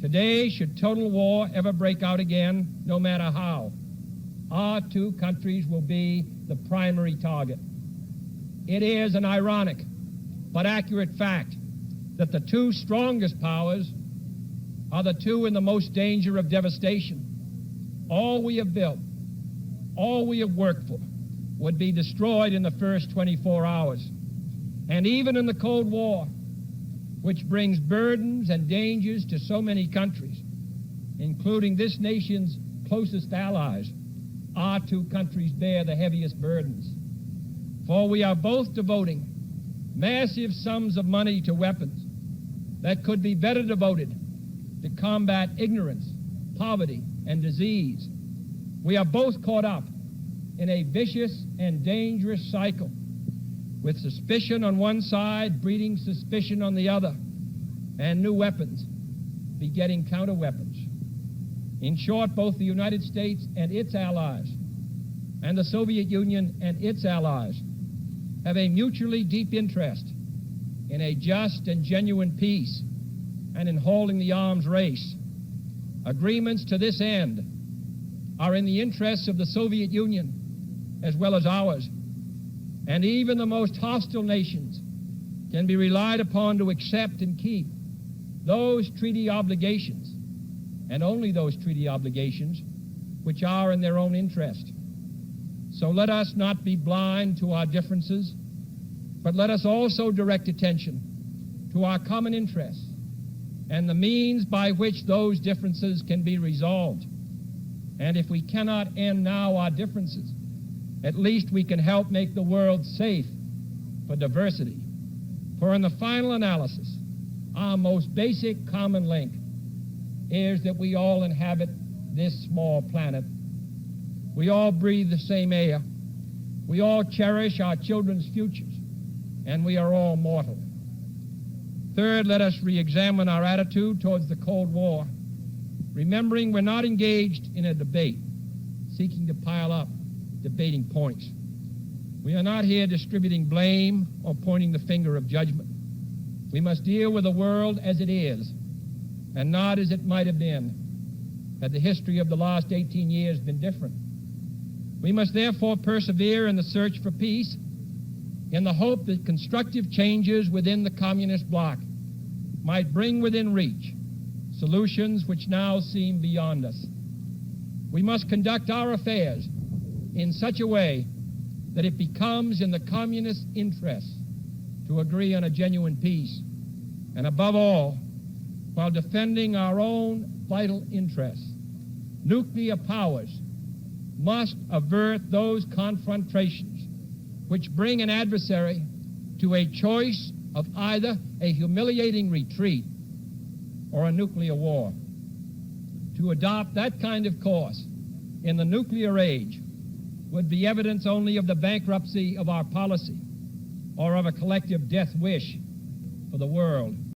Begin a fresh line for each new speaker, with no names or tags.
Today, should total war ever break out again, no matter how, our two countries will be the primary target. It is an ironic but accurate fact that the two strongest powers are the two in the most danger of devastation. All we have built, all we have worked for, would be destroyed in the first 24 hours. And even in the Cold War, which brings burdens and dangers to so many countries, including this nation's closest allies, our two countries bear the heaviest burdens. For we are both devoting massive sums of money to weapons that could be better devoted to combat ignorance, poverty, and disease. We are both caught up in a vicious and dangerous cycle, with suspicion on one side breeding suspicion on the other, and new weapons begetting counter-weapons. In short, both the United States and its allies, and the Soviet Union and its allies, have a mutually deep interest in a just and genuine peace and in holding the arms race. Agreements to this end are in the interests of the Soviet Union as well as ours, and even the most hostile nations can be relied upon to accept and keep those treaty obligations, and only those treaty obligations, which are in their own interest. So let us not be blind to our differences, but let us also direct attention to our common interests and the means by which those differences can be resolved. And if we cannot end now our differences, at least we can help make the world safe for diversity. For in the final analysis, our most basic common link is that we all inhabit this small planet. We all breathe the same air. We all cherish our children's futures, and we are all mortal. Third, let us re-examine our attitude towards the Cold War, remembering we're not engaged in a debate, seeking to pile up debating points. We are not here distributing blame or pointing the finger of judgment. We must deal with the world as it is, and not as it might have been had the history of the last 18 years been different. We must therefore persevere in the search for peace, in the hope that constructive changes within the communist bloc might bring within reach solutions which now seem beyond us. We must conduct our affairs in such a way that it becomes in the communist interest to agree on a genuine peace, and above all, while defending our own vital interests. Nuclear powers must avert those confrontations which bring an adversary to a choice of either a humiliating retreat or a nuclear war. To adopt that kind of course in the nuclear age would be evidence only of the bankruptcy of our policy or of a collective death wish for the world.